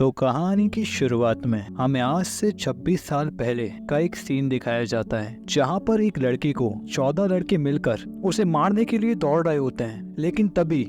तो कहानी की शुरुआत में हमें आज से 26 साल पहले का एक सीन दिखाया जाता है, जहां पर एक लड़की को 14 लड़के मिलकर उसे मारने के लिए दौड़ रहे होते हैं। लेकिन तभी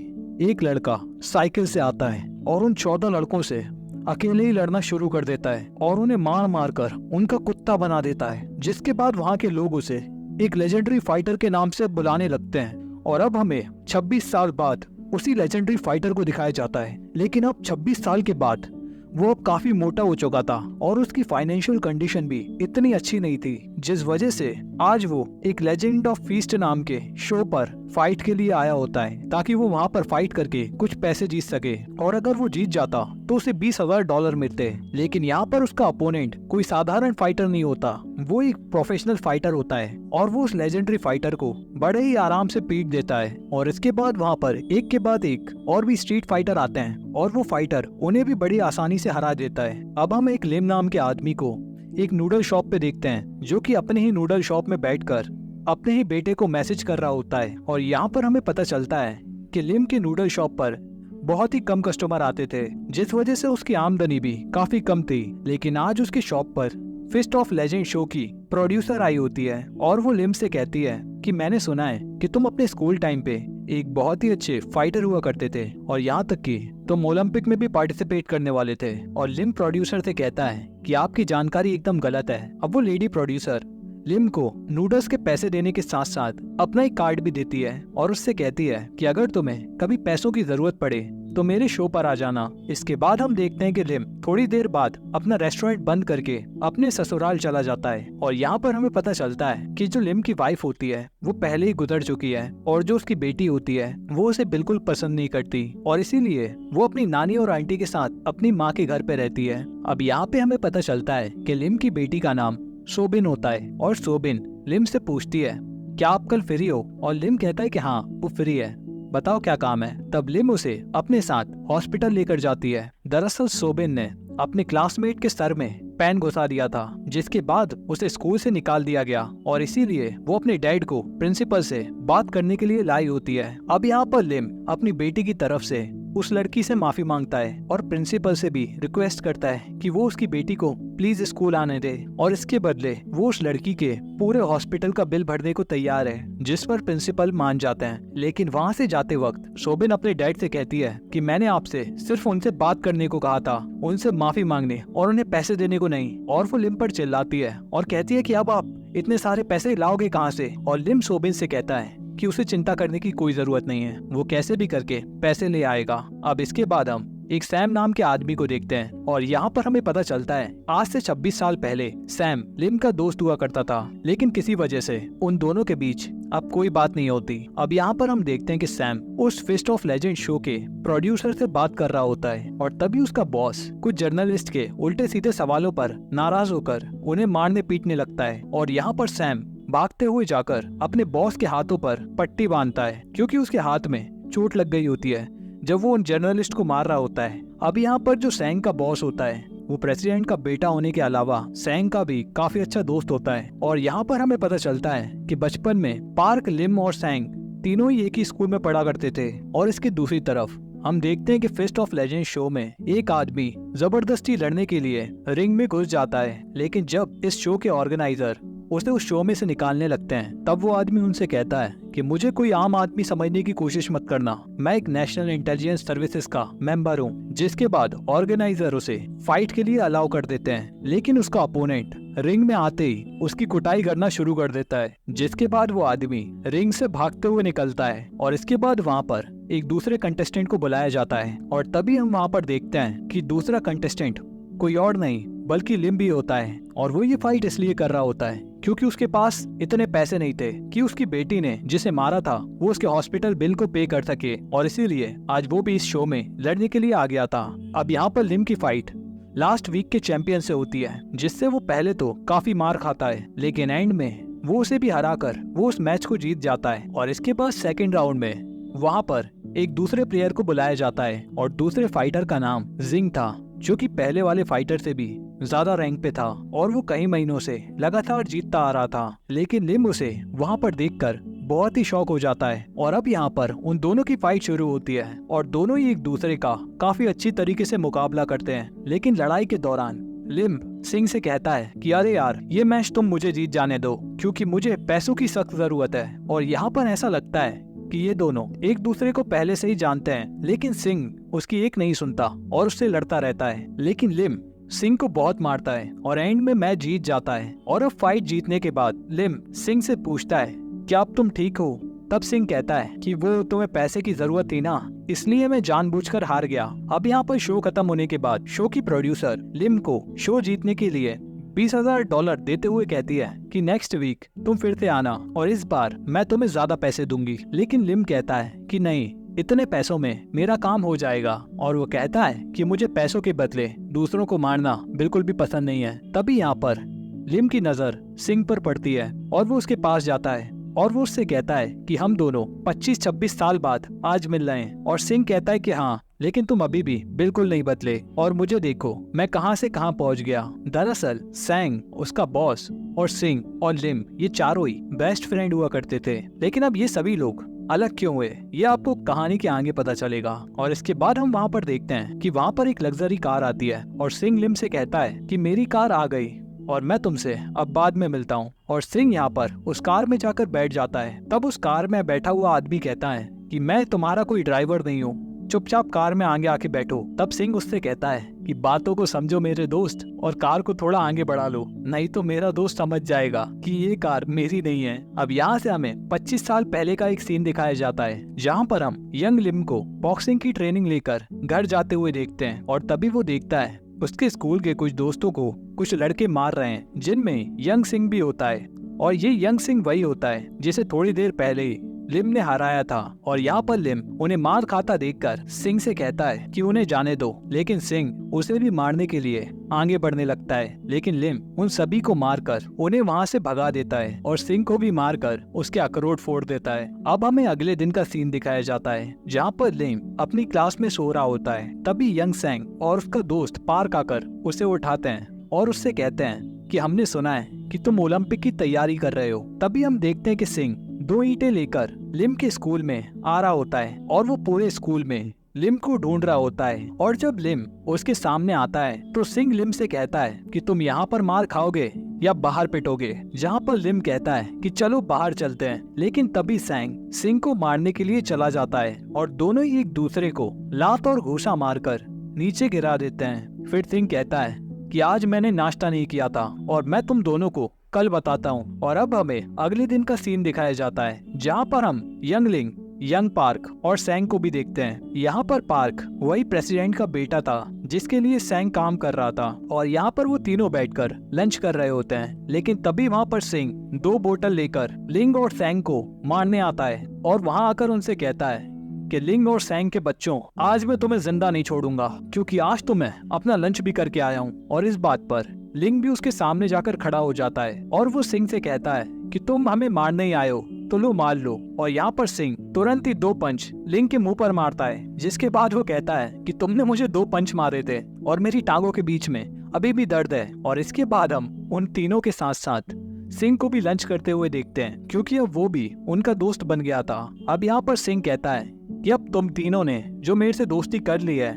एक लड़का साइकिल से आता है और उन 14 लड़कों से अकेले ही लड़ना शुरू कर देता है और उन्हें मार मार कर उनका कुत्ता बना देता है। जिसके बाद वहाँ के लोग उसे एक लेजेंडरी फाइटर के नाम से बुलाने लगते हैं। और अब हमें 26 साल बाद उसी लेजेंडरी फाइटर को दिखाया जाता है। लेकिन अब 26 साल के बाद वो अब काफी मोटा हो चुका था और उसकी फाइनेंशियल कंडीशन भी इतनी अच्छी नहीं थी, जिस वजह से आज वो एक लेजेंड ऑफ फीस्ट नाम के शो पर फाइट के लिए आया होता है, ताकि वो वहाँ पर फाइट करके कुछ पैसे जीत सके। और अगर वो जीत जाता तो उसे $20,000 मिलते। लेकिन यहाँ पर उसका अपोनेंट कोई साधारण फाइटर नहीं होता, वो एक प्रोफेशनल फाइटर होता है और वो उस लेजेंडरी फाइटर को बड़े ही आराम से पीट देता है। और इसके बाद वहाँ पर एक के बाद एक और भी स्ट्रीट फाइटर आते हैं और वो फाइटर उन्हें भी बड़ी आसानी से हरा देता है। अब हम एक लिम नाम के आदमी को एक नूडल शॉप पे देखते हैं, जो कि अपने ही नूडल शॉप में बैठकर अपने ही बेटे को मैसेज कर रहा होता है। और यहाँ पर हमें पता चलता है कि लिम के नूडल शॉप पर बहुत ही कम कस्टमर आते थे, जिस वजह से उसकी आमदनी भी काफी कम थी। लेकिन आज उसकी शॉप पर फिस्ट ऑफ लेजेंड शो की प्रोड्यूसर आई होती है और वो लिम से कहती है कि मैंने सुना है कि तुम अपने स्कूल टाइम पे एक बहुत ही अच्छे फाइटर हुआ करते थे और यहाँ तक कि तुम ओलंपिक में भी पार्टिसिपेट करने वाले थे। और लिम प्रोड्यूसर से कहता है कि आपकी जानकारी एकदम गलत है। अब वो लेडी प्रोड्यूसर लिम को नूडल्स के पैसे देने के साथ साथ अपना एक कार्ड भी देती है और उससे कहती है कि अगर तुम्हें कभी पैसों की जरूरत पड़े तो मेरे शो पर आ जाना। इसके बाद हम देखते हैं कि लिम थोड़ी देर बाद अपना रेस्टोरेंट बंद करके अपने ससुराल चला जाता है। और यहाँ पर हमें पता चलता है कि जो लिम की वाइफ होती है वो पहले ही गुजर चुकी है और जो उसकी बेटी होती है वो उसे बिल्कुल पसंद नहीं करती और इसीलिए वो अपनी नानी और आंटी के साथ अपनी माँ के घर पे रहती है। अब यहाँ पे हमें पता चलता है कि लिम की बेटी का नाम सोबिन होता है और सोबिन लिम से पूछती है क्या आप कल फ्री हो, और लिम कहता है कि हाँ वो फ्री है, बताओ क्या काम है। तब लिम उसे अपने साथ हॉस्पिटल लेकर जाती है। दरअसल सोबिन ने अपने क्लासमेट के सर में पेन घुसा दिया था, जिसके बाद उसे स्कूल से निकाल दिया गया और इसीलिए वो अपने डैड को प्रिंसिपल से बात करने के लिए लाई होती है। अब यहाँ पर लिम अपनी बेटी की तरफ से उस लड़की से माफी मांगता है और प्रिंसिपल से भी रिक्वेस्ट करता है कि वो उसकी बेटी को प्लीज स्कूल आने दे, और इसके बदले वो उस लड़की के पूरे हॉस्पिटल का बिल भरने को तैयार है, जिस पर प्रिंसिपल मान जाते हैं। लेकिन वहाँ से जाते वक्त सोबिन अपने डैड से कहती है कि मैंने आपसे सिर्फ उनसे बात करने को कहा था, उनसे माफी मांगने और उन्हें पैसे देने को नहीं। और वो लिम पर चिल्लाती है और कहती है कि अब आप इतने सारे पैसे लाओगे कहाँ से। और लिम सोबिन से कहता है कि उसे चिंता करने की कोई जरूरत नहीं है, वो कैसे भी करके पैसे ले आएगा। अब इसके बाद हम एक सैम नाम के आदमी को देखते हैं और यहाँ पर हमें पता चलता है आज से 26 साल पहले सैम लिम का दोस्त हुआ करता था, लेकिन किसी वजह से उन दोनों के बीच अब कोई बात नहीं होती। अब यहाँ पर हम देखते हैं कि सैम उस फिस्ट ऑफ लेजेंड शो के प्रोड्यूसर से बात कर रहा होता है और तभी उसका बॉस कुछ जर्नलिस्ट के उल्टे सीधे सवालों पर नाराज होकर उन्हें मारने पीटने लगता है। और यहाँ पर सैम भागते हुए जाकर अपने बॉस के हाथों पर पट्टी बांधता है, क्योंकि उसके हाथ में चोट लग गई होती है जब वो उन जर्नलिस्ट को मार रहा होता है। अब यहाँ पर जो सैंग का बॉस होता है वो प्रेसिडेंट का बेटा होने के अलावा सैंग का भी काफी अच्छा दोस्त होता है। और यहाँ पर हमें पता चलता है कि बचपन में पार्क, लिम और सैंग तीनों ही एक ही स्कूल में पढ़ा करते थे। और इसकी दूसरी तरफ हम देखते हैं कि फिस्ट ऑफ लेजेंड शो में एक आदमी जबरदस्ती लड़ने के लिए रिंग में घुस जाता है, लेकिन जब इस शो के ऑर्गेनाइजर उसे उस शो में से निकालने लगते हैं तब वो आदमी उनसे कहता है कि मुझे कोई आम आदमी समझने की कोशिश मत करना, मैं एक नेशनल इंटेलिजेंस सर्विसेज का मेंबर हूँ। जिसके बाद ऑर्गेनाइजर उसे फाइट के लिए अलाउ कर देते हैं, लेकिन उसका अपोनेंट रिंग में आते ही उसकी कुटाई करना शुरू कर देता है, जिसके बाद वो आदमी रिंग से भागते हुए निकलता है। और इसके बाद वहाँ पर एक दूसरे कंटेस्टेंट को बुलाया जाता है और तभी हम वहाँ पर देखते हैं कि दूसरा कंटेस्टेंट कोई और नहीं बल्कि लिम भी होता है। और वो ये फाइट इसलिए कर रहा होता है क्योंकि उसके पास इतने पैसे नहीं थे कि उसकी बेटी ने जिसे मारा था वो उसके हॉस्पिटल बिल को पे कर सके, और इसीलिए आज वो भी इस शो में लड़ने के लिए आ गया था। अब यहाँ पर लिम की फाइट लास्ट वीक के चैंपियन से होती है, जिससे वो पहले तो काफी मार खाता है, लेकिन एंड में वो उसे भी हराकर वो उस मैच को जीत जाता है। और इसके बाद सेकेंड राउंड में वहाँ पर एक दूसरे प्लेयर को बुलाया जाता है और दूसरे फाइटर का नाम जिंग था, जो कि पहले वाले फाइटर से भी ज्यादा रैंक पे था और वो कई महीनों से लगातार जीतता आ रहा था। लेकिन लिम उसे वहाँ पर देखकर बहुत ही शॉक हो जाता है और अब यहाँ पर उन दोनों की फाइट शुरू होती है और दोनों ही एक दूसरे का काफी अच्छी तरीके से मुकाबला करते हैं। लेकिन लड़ाई के दौरान लिम सिंह से कहता है कि अरे यार, ये मैच तुम मुझे जीत जाने दो क्योंकि मुझे पैसों की सख्त जरूरत है। और यहाँ पर ऐसा लगता है कि ये दोनों एक दूसरे को पहले से ही जानते हैं, लेकिन सिंह उसकी एक नहीं सुनता और उससे लड़ता रहता है। लेकिन लिम सिंह को बहुत मारता है और एंड में मैच जीत जाता है। और अब फाइट जीतने के बाद लिम सिंह से पूछता है क्या अब तुम ठीक हो? तब सिंह कहता है कि वो तुम्हें पैसे की जरूरत थी ना, इसलिए मैं जानबूझकर हार गया। अब यहाँ पर शो खत्म होने के बाद शो की प्रोड्यूसर लिम को शो जीतने के लिए $20,000 देते हुए कहती है कि नेक्स्ट वीक तुम फिर से आना और इस बार मैं तुम्हें ज्यादा पैसे दूंगी। लेकिन लिम कहता है कि नहीं, इतने पैसों में मेरा काम हो जाएगा। और वो कहता है कि मुझे पैसों के बदले दूसरों को मारना बिल्कुल भी पसंद नहीं है। तभी यहाँ पर लिम की नजर सिंह पर पड़ती है और वो उसके पास जाता है और वो उससे कहता है कि हम दोनों 25-26 साल बाद आज मिल रहे हैं। और सिंह कहता है कि हाँ, लेकिन तुम अभी भी बिल्कुल नहीं बदले और मुझे देखो मैं कहां से कहां पहुंच गया। दरअसल सैंग, उसका बॉस और सिंह और लिम ये चारों ही बेस्ट फ्रेंड हुआ करते थे। लेकिन अब ये सभी लोग अलग क्यों हुए, ये आपको कहानी के आगे पता चलेगा। और इसके बाद हम वहाँ पर देखते हैं कि वहाँ पर एक लग्जरी कार आती है और सिंह लिम से कहता है कि मेरी कार आ गई और मैं तुमसे अब बाद में मिलता हूँ। और सिंह यहाँ पर उस कार में जाकर बैठ जाता है। तब उस कार में बैठा हुआ आदमी कहता है कि मैं तुम्हारा कोई ड्राइवर नहीं हूँ, चुपचाप कार में आगे आके बैठो। तब सिंह उससे कहता है कि बातों को समझो मेरे दोस्त और कार को थोड़ा आगे बढ़ा लो, नहीं तो मेरा दोस्त समझ जाएगा कि ये कार मेरी नहीं है। अब यहाँ से हमें 25 साल पहले का एक सीन दिखाया जाता है जहाँ पर हम यंग लिम को बॉक्सिंग की ट्रेनिंग लेकर घर जाते हुए देखते हैं। और तभी वो देखता है उसके स्कूल के कुछ दोस्तों को कुछ लड़के मार रहे हैं, जिनमें यंग सिंह भी होता है। और ये यंग सिंह वही होता है जिसे थोड़ी देर पहले ही लिम ने हराया था। और यहाँ पर लिम उन्हें मार खाता देखकर सिंह से कहता है कि उन्हें जाने दो, लेकिन सिंह उसे भी मारने के लिए आगे बढ़ने लगता है। लेकिन लिम उन सभी को मारकर उन्हें वहाँ से भगा देता है और सिंह को भी मारकर उसके अखरोट फोड़ देता है। अब हमें अगले दिन का सीन दिखाया जाता है जहाँ पर लिम अपनी क्लास में सो रहा होता है। तभी यंग सैंग और उसका दोस्त पार्क आकर उसे उठाते हैं और उससे कहते हैं कि हमने सुना है कि तुम ओलंपिक की तैयारी कर रहे हो। तभी हम देखते हैं कि सिंह 2 ईंटें लेकर लिम के स्कूल में आ रहा होता है और वो पूरे स्कूल में लिम को ढूंढ रहा होता है। और जब लिम उसके सामने आता है तो सिंह लिम से कहता है कि तुम यहाँ पर मार खाओगे या बाहर पिटोगे। जहाँ पर लिम कहता है कि चलो बाहर चलते हैं। लेकिन तभी सैंग सिंह को मारने के लिए चला जाता है और दोनों ही एक दूसरे को लात और घूसा मारकर नीचे गिरा देते हैं। फिर सिंह कहता है कि आज मैंने नाश्ता नहीं किया था और मैं तुम दोनों को कल बताता हूँ। और अब हमें अगले दिन का सीन दिखाया जाता है जहाँ पर हम यंग लिंग, यंग पार्क और सैंग को भी देखते हैं। यहाँ पर पार्क वही प्रेसिडेंट का बेटा था जिसके लिए सैंग काम कर रहा था और यहाँ पर वो तीनों बैठकर लंच कर रहे होते हैं। लेकिन तभी वहाँ पर सिंह 2 बोतल लेकर लिंग और सैंग को मारने आता है और वहाँ आकर उनसे कहता है कि लिंग और सैंग के बच्चों, आज मैं तुम्हें जिंदा नहीं छोड़ूंगा क्योंकि आज तो मैं अपना लंच भी करके आया हूँ। और इस बात पर लिंग भी उसके सामने जाकर खड़ा हो जाता है और वो सिंह से कहता है कि तुम हमें मारने ही आए हो तो लो मार लो। और यहाँ पर सिंह तुरंत ही 2 पंच लिंग के मुंह पर मारता है, जिसके बाद वो कहता है कि तुमने मुझे 2 पंच मारे थे और मेरी टांगों के बीच में अभी भी दर्द है। और इसके बाद हम उन तीनों के साथ साथ सिंह को भी लंच करते हुए देखते हैं क्योंकि अब वो भी उनका दोस्त बन गया था। अब यहाँ पर सिंह कहता है कि अब तुम तीनों ने जो मेरे से दोस्ती कर ली है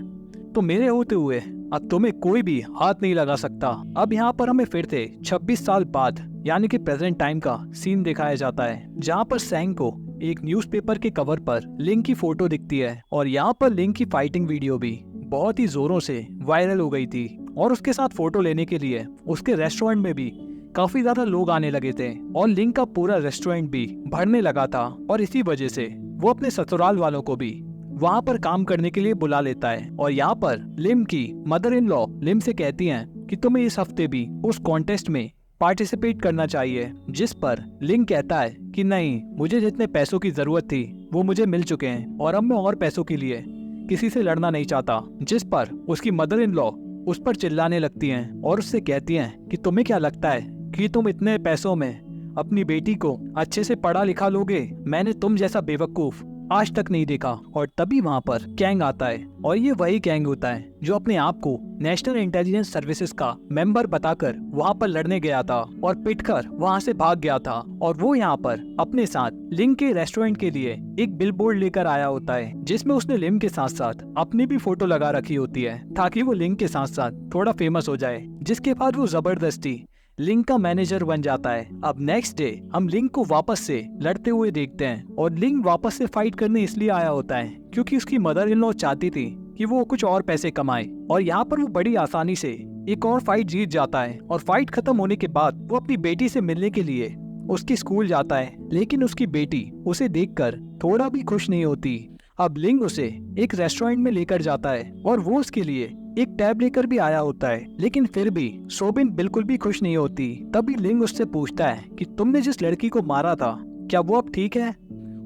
तो मेरे होते हुए अब तुम्हें कोई भी हाथ नहीं लगा सकता। अब यहाँ पर हमें फिर से 26 साल बाद यानी कि प्रेजेंट टाइम का सीन दिखाया जाता है जहाँ पर सैंग को एक न्यूज़पेपर के कवर पर लिंग की फोटो दिखती है और यहाँ पर लिंग की फाइटिंग वीडियो भी बहुत ही जोरों से वायरल हो गई थी। और उसके साथ फोटो लेने के लिए उसके रेस्टोरेंट में भी काफी ज्यादा लोग आने लगे थे और लिंग का पूरा रेस्टोरेंट भी भरने लगा था। और इसी वजह से वो अपने ससुराल वालों को भी वहाँ पर काम करने के लिए बुला लेता है। और यहाँ पर लिम की मदर इन लॉ लिम से कहती हैं कि तुम्हें इस हफ्ते भी उस कॉन्टेस्ट में पार्टिसिपेट करना चाहिए, जिस पर लिंग कहता है कि नहीं, मुझे जितने पैसों की जरूरत थी वो मुझे मिल चुके हैं और अब मैं और पैसों के लिए किसी से लड़ना नहीं चाहता। जिस पर उसकी मदर इन लॉ उस पर चिल्लाने लगती हैं और उससे कहती हैं कि तुम्हें क्या लगता है कि तुम इतने पैसों में अपनी बेटी को अच्छे से पढ़ा लिखा लोगे? मैंने तुम जैसा बेवकूफ आज तक नहीं देखा। और तभी वहाँ पर कैंग आता है और ये वही कैंग होता है जो अपने आप को नेशनल इंटेलिजेंस सर्विसेज का मेंबर बताकर वहाँ पर लड़ने गया था और पिटकर वहाँ से भाग गया था। और वो यहाँ पर अपने साथ लिंग के रेस्टोरेंट के लिए एक बिलबोर्ड लेकर आया होता है जिसमें उसने लिंग के साथ साथ अपनी भी फोटो लगा रखी होती है ताकि वो लिंग के साथ साथ थोड़ा फेमस हो जाए। जिसके बाद वो जबरदस्ती लिंग का मैनेजर बन जाता है। अब नेक्स्ट डे हम लिंग को वापस से लड़ते हुए देखते हैं और लिंग वापस से फाइट करने इसलिए आया होता है क्योंकि उसकी मदर इन लॉ चाहती थी कि वो कुछ और पैसे कमाए। और यहाँ पर वो बड़ी आसानी से एक और फाइट जीत जाता है और फाइट खत्म होने के बाद वो अपनी बेटी से मिलने के लिए उसकी स्कूल जाता है, लेकिन उसकी बेटी उसे देखकर थोड़ा भी खुश नहीं होती। अब लिंग उसे एक रेस्टोरेंट में लेकर जाता है और वो उसके लिए एक टैब लेकर भी आया होता है, लेकिन फिर भी सोबिन बिल्कुल भी खुश नहीं होती। तभी लिंग उससे पूछता है कि तुमने जिस लड़की को मारा था क्या वो अब ठीक है,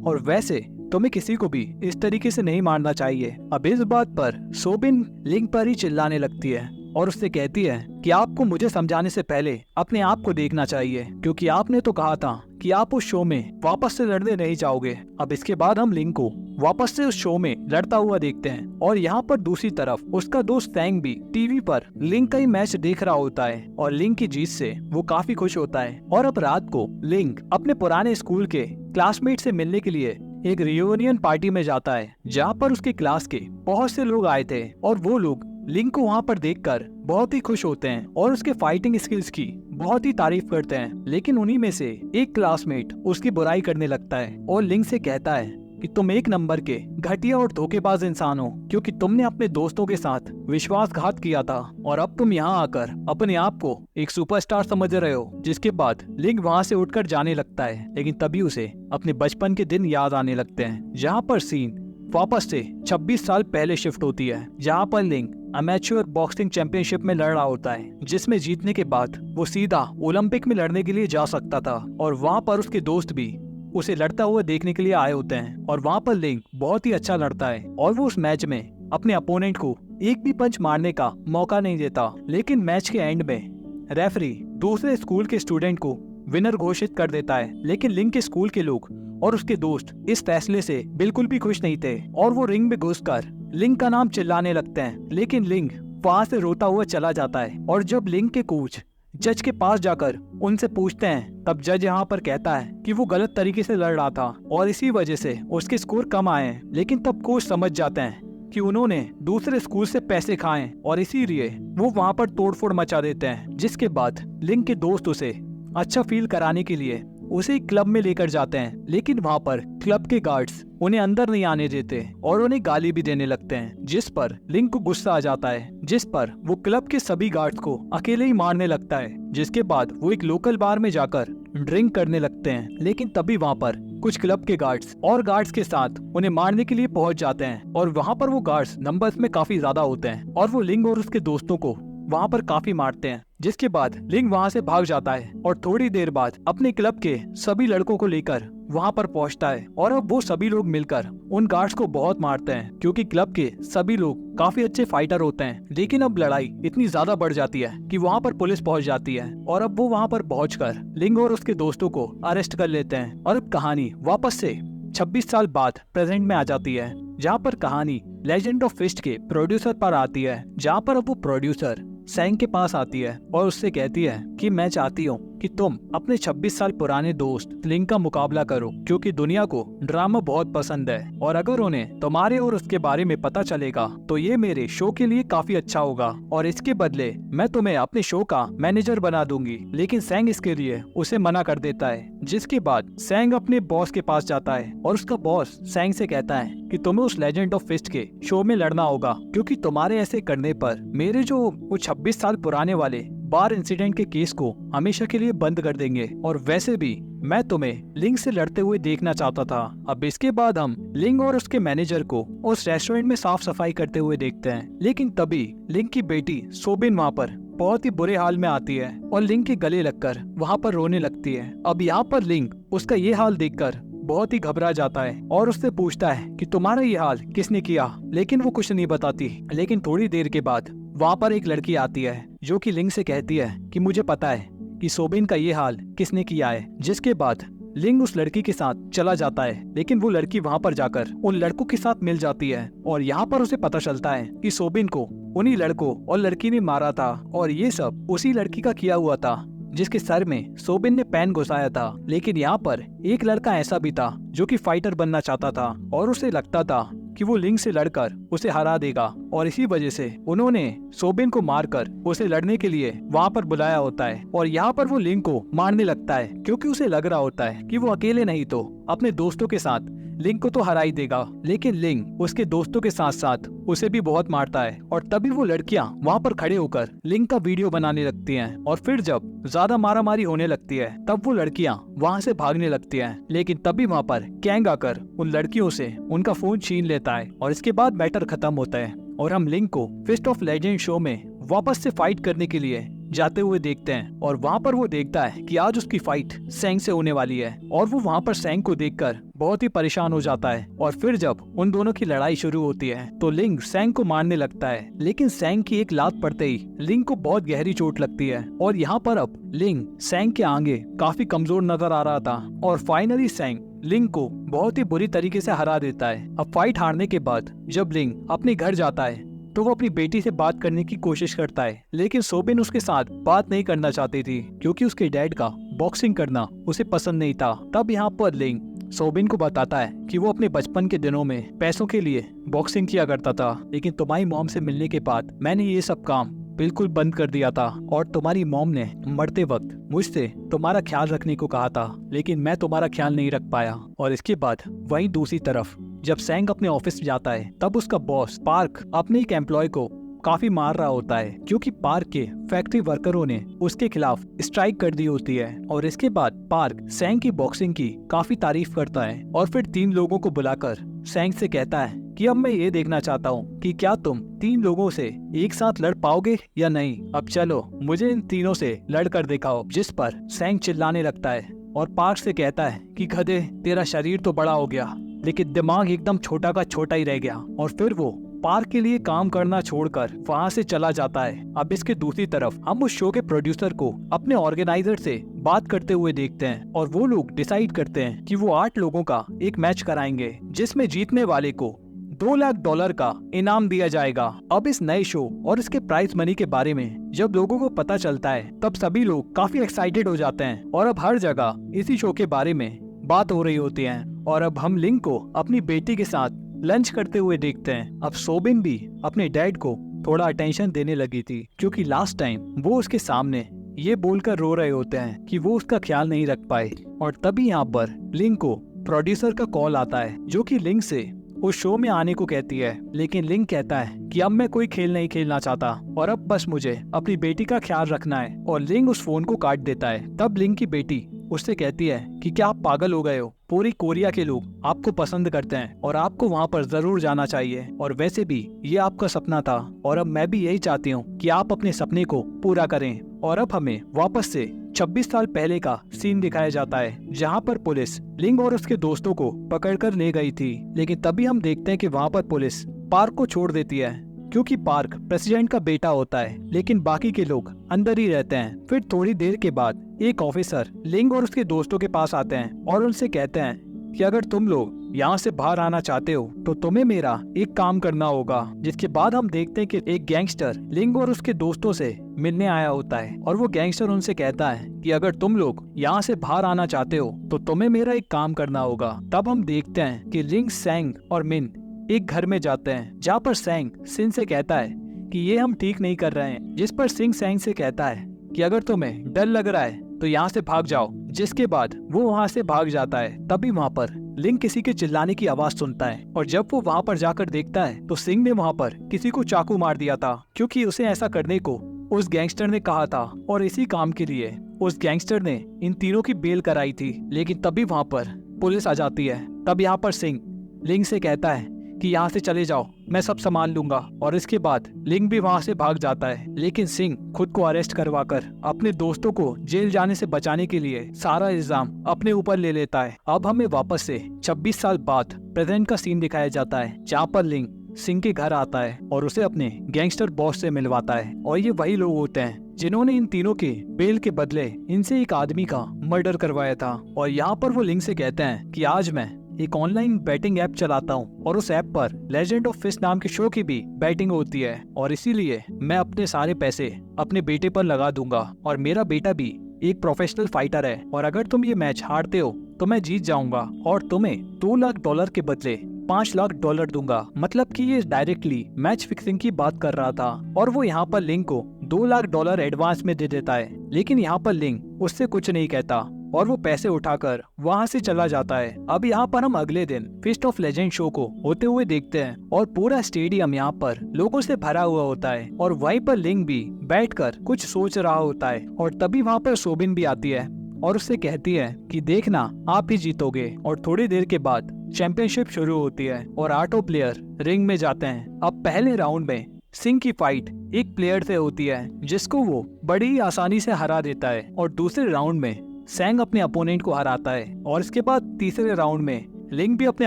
और वैसे तुम्हें किसी को भी इस तरीके से नहीं मारना चाहिए। अब इस बात पर सोबिन लिंग पर ही चिल्लाने लगती है और उससे कहती है कि आपको मुझे समझाने से पहले अपने आप को देखना चाहिए क्योंकि आपने तो कहा था कि आप उस शो में वापस से लड़ने नहीं जाओगे। अब इसके बाद हम लिंग को वापस से उस शो में लड़ता हुआ देखते हैं और यहाँ पर दूसरी तरफ उसका दोस्त सैंग भी टीवी पर लिंग का ही मैच देख रहा होता है और लिंग की जीत से वो काफी खुश होता है। और अब रात को लिंग अपने पुराने स्कूल के क्लासमेट से मिलने के लिए एक रियूनियन पार्टी में जाता है जहाँ पर उसके क्लास के बहुत से लोग आए थे और वो लोग लिंग को वहाँ पर देखकर बहुत ही खुश होते हैं और उसके फाइटिंग स्किल्स की बहुत ही तारीफ करते हैं। लेकिन उन्हीं में से एक क्लासमेट उसकी बुराई करने लगता है और लिंग से कहता है कि तुम एक नंबर के घटिया और धोखेबाज इंसान हो क्योंकि तुमने अपने दोस्तों के साथ विश्वासघात किया था और अब तुम यहाँ आकर अपने आप को एक सुपरस्टार समझ रहे हो। जिसके बाद लिंग वहाँ से उठकर जाने लगता है, लेकिन तभी उसे अपने बचपन के दिन याद आने लगते हैं जहाँ पर सीन वापस से 26 साल पहले शिफ्ट होती है जहाँ पर लिंग अमेच्योर बॉक्सिंग चैंपियनशिप में लड़ रहा होता है जिसमें जीतने के बाद वो सीधा ओलंपिक में लड़ने के लिए जा सकता था। और वहाँ पर उसके दोस्त भी उसे लड़ता हुआ देखने के लिए आए होते हैं और वहाँ पर लिंग बहुत ही अच्छा लड़ता है और वो उस मैच में अपने अपोनेंट को एक भी पंच मारने का मौका नहीं देता। लेकिन मैच के एंड में रेफरी दूसरे स्कूल के स्टूडेंट को विनर घोषित कर देता है, लेकिन लिंग के स्कूल के लोग और उसके दोस्त इस फैसले से बिल्कुल भी खुश नहीं थे और वो रिंग में घुसकर लिंग का नाम चिल्लाने लगते हैं। लेकिन लिंग वहाँ से रोता हुआ चला जाता है और जब लिंग के कोच जज के पास जाकर उनसे पूछते हैं तब जज यहाँ पर कहता है कि वो गलत तरीके से लड़ रहा था और इसी वजह से उसके स्कोर कम आए हैं। लेकिन तब कोच समझ जाते हैं कि उन्होंने दूसरे स्कूल से पैसे खाए और इसीलिए वो वहाँ पर तोड़फोड़ मचा देते हैं। जिसके बाद लिंग के दोस्त उसे अच्छा फील कराने के लिए उसे एक क्लब में लेकर जाते हैं, लेकिन वहाँ पर क्लब के गार्ड्स उन्हें अंदर नहीं आने देते और उन्हें गाली भी देने लगते हैं, जिस पर लिंग को गुस्सा आ जाता है, जिस पर वो क्लब के सभी गार्ड्स को अकेले ही मारने लगता है। जिसके बाद वो एक लोकल बार में जाकर ड्रिंक करने लगते हैं, लेकिन तभी वहाँ पर कुछ क्लब के गार्ड्स और गार्ड्स के साथ उन्हें मारने के लिए पहुंच जाते हैं और वहाँ पर वो गार्ड्स नंबर्स में काफी ज्यादा होते हैं और वो लिंग और उसके दोस्तों को वहाँ पर काफी मारते हैं। जिसके बाद लिंग वहाँ से भाग जाता है और थोड़ी देर बाद अपने क्लब के सभी लड़कों को लेकर वहाँ पर पहुँचता है और अब वो सभी लोग मिलकर उन गार्ड्स को बहुत मारते हैं क्योंकि क्लब के सभी लोग काफी अच्छे फाइटर होते हैं। लेकिन अब लड़ाई इतनी ज्यादा बढ़ जाती है कि वहाँ पर पुलिस पहुँच जाती है और अब वो वहाँ पर पहुंचकर लिंग और उसके दोस्तों को अरेस्ट कर लेते हैं। और अब कहानी वापस से 26 साल बाद प्रेजेंट में आ जाती है, जहाँ पर कहानी लेजेंड ऑफ फिस्ट के प्रोड्यूसर पर आती है, जहाँ पर अब वो प्रोड्यूसर सैंग के पास आती है और उससे कहती है कि मैं चाहती हूँ कि तुम अपने 26 साल पुराने दोस्त लिंग का मुकाबला करो क्योंकि दुनिया को ड्रामा बहुत पसंद है और अगर उन्हें तुम्हारे और उसके बारे में पता चलेगा तो ये मेरे शो के लिए काफी अच्छा होगा और इसके बदले मैं तुम्हें अपने शो का मैनेजर बना दूंगी। लेकिन सैंग इसके लिए उसे मना कर देता है। जिसके बाद सैंग अपने बॉस के पास जाता है और उसका बॉस सैंग से कहता है कि तुम्हें उस लेजेंड ऑफ फिस्ट के शो में लड़ना होगा क्योंकि तुम्हारे ऐसे करने पर मेरे जो वो 26 साल पुराने वाले बार इंसिडेंट के केस को हमेशा के लिए बंद कर देंगे और वैसे भी मैं तुम्हें लिंग से लड़ते हुए देखना चाहता था। अब इसके बाद हम लिंग और उसके मैनेजर को उस रेस्टोरेंट में साफ सफाई करते हुए देखते हैं। लेकिन तभी लिंग की बेटी सोबिन वहाँ पर बहुत ही बुरे हाल में आती है और लिंग के गले लगकर वहाँ पर रोने लगती है। अब यहाँ पर लिंग उसका ये हाल देखकर बहुत ही घबरा जाता है और उससे पूछता है कि तुम्हारा ये हाल किसने किया, लेकिन वो कुछ नहीं बताती। लेकिन थोड़ी देर के बाद वहाँ पर एक लड़की आती है जो कि लिंग से कहती है कि मुझे पता है कि सोबिन का ये हाल किसने किया है। जिसके बाद लिंग उस लड़की के साथ चला जाता है, लेकिन वो लड़की वहाँ पर जाकर उन लड़कों के साथ मिल जाती है और यहाँ पर उसे पता चलता है कि सोबिन को उन्हीं लड़कों और लड़की ने मारा था और ये सब उसी लड़की का किया हुआ था जिसके सर में सोबिन ने पेन घुसाया था। लेकिन यहाँ पर एक लड़का ऐसा भी था जो कि फाइटर बनना चाहता था और उसे लगता था कि वो लिंग से लड़कर उसे हरा देगा और इसी वजह से उन्होंने सोबिन को मारकर उसे लड़ने के लिए वहाँ पर बुलाया होता है। और यहाँ पर वो लिंग को मारने लगता है क्योंकि उसे लग रहा होता है कि वो अकेले नहीं तो अपने दोस्तों के साथ लिंग को तो हरा ही देगा। लेकिन लिंग उसके दोस्तों के साथ साथ उसे भी बहुत मारता है और तभी वो लड़कियां वहाँ पर खड़े होकर लिंग का वीडियो बनाने लगती हैं। और फिर जब ज्यादा मारामारी होने लगती है तब वो लड़कियां वहाँ से भागने लगती हैं। लेकिन तभी वहाँ पर कैंग आकर उन लड़कियों से उनका फोन छीन लेता है और इसके बाद मैटर खत्म होता है और हम लिंग को फिस्ट ऑफ लेजेंड शो में वापस से फाइट करने के लिए जाते हुए देखते हैं। और वहाँ पर वो देखता है कि आज उसकी फाइट सैंग से होने वाली है और वो वहाँ पर सैंग को देखकर बहुत ही परेशान हो जाता है। और फिर जब उन दोनों की लड़ाई शुरू होती है तो लिंग सैंग को मारने लगता है, लेकिन सैंग की एक लात पड़ते ही लिंग को बहुत गहरी चोट लगती है। और यहाँ पर अब लिंग सैंग के आगे काफी कमजोर नजर आ रहा था और फाइनली सैंग लिंग को बहुत ही बुरी तरीके से हरा देता है। अब फाइट हारने के बाद जब लिंग अपने घर जाता है तो वो अपनी बेटी से बात करने की कोशिश करता है, लेकिन सोबिन उसके साथ बात नहीं करना चाहती थी क्योंकि उसके डैड का बॉक्सिंग करना उसे पसंद नहीं था। तब यहाँ पर लिंग सोबिन को बताता है कि वो अपने बचपन के दिनों में पैसों के लिए बॉक्सिंग किया करता था, लेकिन तुम्हारी मॉम से मिलने के बाद मैंने ये सब काम बिल्कुल बंद कर दिया था और तुम्हारी मॉम ने मरते वक्त मुझसे तुम्हारा ख्याल रखने को कहा था, लेकिन मैं तुम्हारा ख्याल नहीं रख पाया। और इसके बाद वहीं दूसरी तरफ जब सैंग अपने ऑफिस जाता है तब उसका बॉस पार्क अपने एक एम्प्लॉय को काफी मार रहा होता है क्योंकि पार्क के फैक्ट्री वर्करों ने उसके खिलाफ स्ट्राइक कर दी होती है। और इसके बाद पार्क सैंग की बॉक्सिंग की काफी तारीफ करता है और फिर 3 लोगों को बुलाकर सैंग से कहता है कि अब मैं ये देखना चाहता हूँ कि क्या तुम 3 लोगों से एक साथ लड़ पाओगे या नहीं। अब चलो मुझे इन तीनों से लड़ कर दिखाओ। जिस पर सैंग चिल्लाने लगता है और पार्क से कहता है कि गधे, तेरा शरीर तो बड़ा हो गया लेकिन दिमाग एकदम छोटा का छोटा ही रह गया। और फिर वो पार्क के लिए काम करना छोड़कर वहाँ से चला जाता है। अब इसके दूसरी तरफ हम उस शो के प्रोड्यूसर को अपने ऑर्गेनाइजर से बात करते हुए देखते हैं और वो लोग डिसाइड करते हैं कि वो 8 लोगों का एक मैच कराएंगे जिसमें जीतने वाले को $2 लाख का इनाम दिया जाएगा। अब इस नए शो और इसके प्राइज मनी के बारे में जब लोगों को पता चलता है तब सभी लोग काफी एक्साइटेड हो जाते हैं और अब हर जगह इसी शो के बारे में बात हो रही होती है। और अब हम लिंग को अपनी बेटी के साथ लंच करते हुए देखते हैं। अब सोबिन भी अपने डैड को थोड़ा अटेंशन देने लगी थी क्योंकि लास्ट टाइम वो उसके सामने ये बोलकर रो रहे होते हैं कि वो उसका ख्याल नहीं रख पाए। और तभी यहाँ पर लिंग को प्रोड्यूसर का कॉल आता है जो कि लिंग से उस शो में आने को कहती है, लेकिन लिंग कहता है कि अब मैं कोई खेल नहीं खेलना चाहता और अब बस मुझे अपनी बेटी का ख्याल रखना है। और लिंग उस फोन को काट देता है। तब लिंग की बेटी उससे कहती है कि क्या आप पागल हो गए हो, पूरी कोरिया के लोग आपको पसंद करते हैं और आपको वहाँ पर जरूर जाना चाहिए और वैसे भी ये आपका सपना था और अब मैं भी यही चाहती हूँ कि आप अपने सपने को पूरा करें। और अब हमें वापस से 26 साल पहले का सीन दिखाया जाता है जहाँ पर पुलिस लिंग और उसके दोस्तों को पकड़कर ले गई थी, लेकिन तभी हम देखते हैं कि वहाँ पर पुलिस पार्क को छोड़ देती है क्योंकि पार्क प्रेसिडेंट का बेटा होता है, लेकिन बाकी के लोग अंदर ही रहते हैं। फिर थोड़ी देर के बाद एक ऑफिसर लिंग और उसके दोस्तों के पास आते हैं और उनसे कहते हैं कि अगर तुम लोग यहाँ से बाहर आना चाहते हो तो तुम्हें मेरा एक काम करना होगा। जिसके बाद हम देखते हैं कि एक गैंगस्टर लिंग और उसके दोस्तों से मिलने आया होता है और वो गैंगस्टर उनसे कहता है कि अगर तुम लोग यहाँ से बाहर आना चाहते हो तो तुम्हें मेरा एक काम करना होगा। तब हम देखते हैं कि लिंग, सैंग और मिन एक घर में जाते हैं जहाँ पर सैंग सिन से कहता है कि ये हम ठीक नहीं कर रहे हैं, जिस पर सिंह सैंग से कहता है कि अगर तुम्हें डर लग रहा है तो यहाँ से भाग जाओ। जिसके बाद वो वहाँ से भाग जाता है। तभी वहाँ पर लिंग किसी के चिल्लाने की आवाज सुनता है और जब वो वहाँ पर जाकर देखता है तो सिंह ने वहाँ पर किसी को चाकू मार दिया था क्योंकि उसे ऐसा करने को उस गैंगस्टर ने कहा था और इसी काम के लिए उस गैंगस्टर ने इन तीनों की बेल कराई थी। लेकिन तभी वहाँ पर पुलिस आ जाती है। तब यहाँ पर सिंह लिंग से कहता है कि यहाँ से चले जाओ, मैं सब संभाल लूंगा। और इसके बाद लिंग भी वहाँ से भाग जाता है, लेकिन सिंह खुद को अरेस्ट करवाकर अपने दोस्तों को जेल जाने से बचाने के लिए सारा इल्जाम अपने ऊपर ले लेता है। अब हमें वापस से 26 साल बाद प्रेजेंट का सीन दिखाया जाता है जहाँ पर लिंग सिंह के घर आता है और उसे अपने गैंगस्टर बॉस से मिलवाता है। और ये वही लोग होते हैं जिन्होंने इन तीनों के बेल के बदले इनसे एक आदमी का मर्डर करवाया था। और यहाँ पर वो लिंक से कहते हैं कि आज मैं एक ऑनलाइन बैटिंग ऐप चलाता हूँ और उस ऐप पर लेजेंड ऑफ फिश नाम के शो की भी बैटिंग होती है, और इसीलिए मैं अपने सारे पैसे अपने बेटे पर लगा दूंगा। और मेरा बेटा भी एक प्रोफेशनल फाइटर है, और अगर तुम ये मैच हारते हो तो मैं जीत जाऊंगा और तुम्हें $2 लाख के बदले $5 लाख दूंगा। मतलब कि ये डायरेक्टली मैच फिक्सिंग की बात कर रहा था। और वो यहाँ पर लिंक को $2 लाख एडवांस में दे देता है, लेकिन यहाँ पर लिंक उससे कुछ नहीं कहता और वो पैसे उठाकर वहाँ से चला जाता है। अब यहाँ पर हम अगले दिन फीस्ट ऑफ लेजेंड शो को होते हुए देखते हैं और पूरा स्टेडियम यहाँ पर लोगों से भरा हुआ होता है और वहीं पर लिंक भी बैठकर कुछ सोच रहा होता है। और तभी वहाँ पर सोबिन भी आती है और उससे कहती है कि देखना आप ही जीतोगे। और थोड़ी देर के बाद चैंपियनशिप शुरू होती है और 8 प्लेयर रिंग में जाते हैं। अब पहले राउंड में सिंह की फाइट एक प्लेयर से होती है जिसको वो बड़ी ही आसानी से हरा देता है, और दूसरे राउंड में सैंग अपने अपोनेंट को हराता है, और इसके बाद तीसरे राउंड में लिंक भी अपने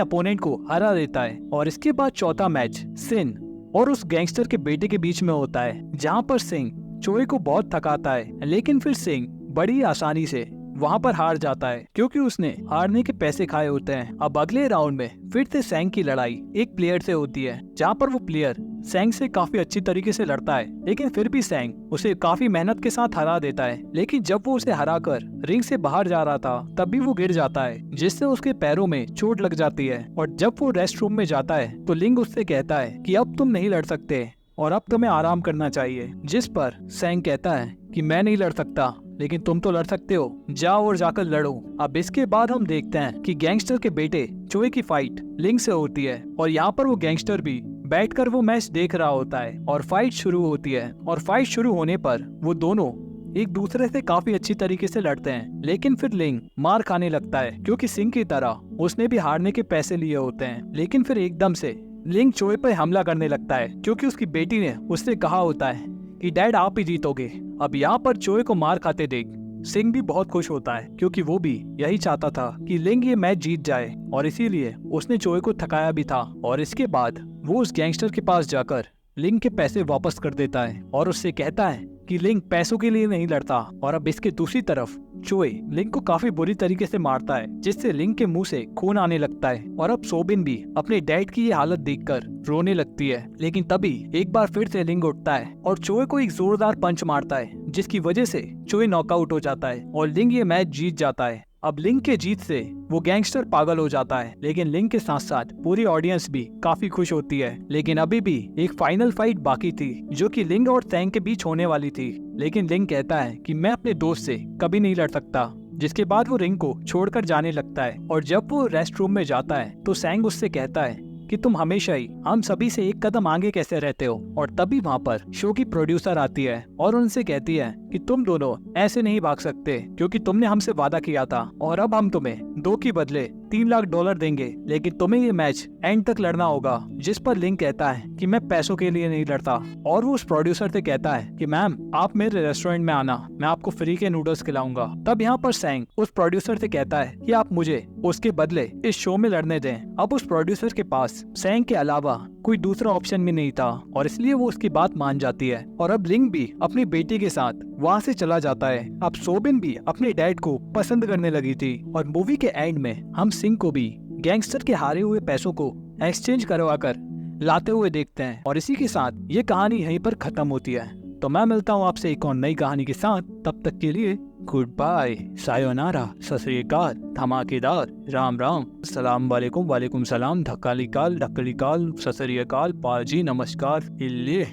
अपोनेंट को हरा देता है। और इसके बाद चौथा मैच सिन और उस गैंगस्टर के बेटे के बीच में होता है, जहां पर सिंह चोई को बहुत थकाता है, लेकिन फिर सिंह बड़ी आसानी से वहां पर हार जाता है क्योंकि उसने हारने के पैसे खाए होते हैं। अब अगले राउंड में फिर से सैंग की लड़ाई एक प्लेयर से होती है, जहां पर वो प्लेयर सैंग से काफी अच्छी तरीके से लड़ता है, लेकिन फिर भी सैंग उसे काफी मेहनत के साथ हरा देता है। लेकिन जब वो उसे हराकर रिंग से बाहर जा रहा था तब भी वो गिर जाता है, जिससे उसके पैरों में चोट लग जाती है। और जब वो रेस्ट रूम में जाता है तो लिंग उससे कहता है कि अब तुम नहीं लड़ सकते और अब तुम्हें आराम करना चाहिए, जिस पर सैंग कहता है कि मैं नहीं लड़ सकता, लेकिन तुम तो लड़ सकते हो, जाओ और जाकर लड़ो। अब इसके बाद हम देखते हैं कि गैंगस्टर के बेटे चोई की फाइट लिंक से होती है, और यहाँ पर वो गैंगस्टर भी बैठकर वो मैच देख रहा होता है और फाइट शुरू होती है। और फाइट शुरू होने पर वो दोनों एक दूसरे से काफी अच्छी तरीके से लड़ते हैं, लेकिन फिर लिंग मार खाने लगता है क्योंकि सिंह की तरह उसने भी हारने के पैसे लिए होते हैं। लेकिन फिर एकदम से लिंग चोई पर हमला करने लगता है क्योंकि उसकी बेटी ने उससे कहा होता है कि डैड आप ही जीतोगे। अब यहाँ पर चोई को मार खाते देख सिंह भी बहुत खुश होता है क्योंकि वो भी यही चाहता था कि लिंग ये मैच जीत जाए, और इसीलिए उसने चोई को थकाया भी था। और इसके बाद वो उस गैंगस्टर के पास जाकर लिंग के पैसे वापस कर देता है और उससे कहता है कि लिंग पैसों के लिए नहीं लड़ता। और अब इसके दूसरी तरफ चोई लिंग को काफी बुरी तरीके से मारता है, जिससे लिंग के मुंह से खून आने लगता है। और अब सोबिन भी अपने डैड की ये हालत देखकर रोने लगती है, लेकिन तभी एक बार फिर से लिंग उठता है और चोई को एक जोरदार पंच मारता है, जिसकी वजह से चोई नॉकआउट हो जाता है और लिंग ये मैच जीत जाता है। अब लिंग के जीत से वो गैंगस्टर पागल हो जाता है, लेकिन लिंग के साथ साथ पूरी ऑडियंस भी काफी खुश होती है। लेकिन अभी भी एक फाइनल फाइट बाकी थी जो कि लिंग और सैंग के बीच होने वाली थी, लेकिन लिंग कहता है कि मैं अपने दोस्त से कभी नहीं लड़ सकता, जिसके बाद वो रिंग को छोड़कर जाने लगता है। और जब वो रेस्ट रूम में जाता है तो सैंग उससे कहता है कि तुम हमेशा ही हम सभी से एक कदम आगे कैसे रहते हो। और तभी वहाँ पर शो की प्रोड्यूसर आती है और उनसे कहती है कि तुम दोनों ऐसे नहीं भाग सकते क्योंकि तुमने हमसे वादा किया था, और अब हम तुम्हें 2 के बदले $3 लाख देंगे, लेकिन तुम्हें ये मैच एंड तक लड़ना होगा। जिस पर लिंग कहता है कि मैं पैसों के लिए नहीं लड़ता, और वो उस प्रोड्यूसर से कहता है कि मैम आप मेरे रेस्टोरेंट में आना, मैं आपको फ्री के नूडल्स खिलाऊंगा। तब यहाँ पर सैंग उस प्रोड्यूसर से कहता है कि आप मुझे उसके बदले इस शो में लड़ने दें। अब उस प्रोड्यूसर के पास सैंग के अलावा कोई दूसरा ऑप्शन भी नहीं था, और इसलिए वो उसकी बात मान जाती है। और अब लिंग भी अपनी बेटी के साथ वहाँ से चला जाता है। अब सोबिन भी अपने डैड को पसंद करने लगी थी, और मूवी के एंड में हम सिंह को भी गैंगस्टर के हारे हुए पैसों को एक्सचेंज करवा कर लाते हुए देखते हैं। और इसी के साथ ये कहानी यहीं पर खत्म होती है। तो मैं मिलता हूँ आपसे एक और नई कहानी के साथ, तब तक के लिए गुड बाय, सायोनारा, सत श्री अकाल, धमाकेदार, राम राम, अस्सलाम वालेकुम, वालेकुम सलाम, धक्काली काल, सत श्री अकाल, पाजी, नमस्कार, इल्ले।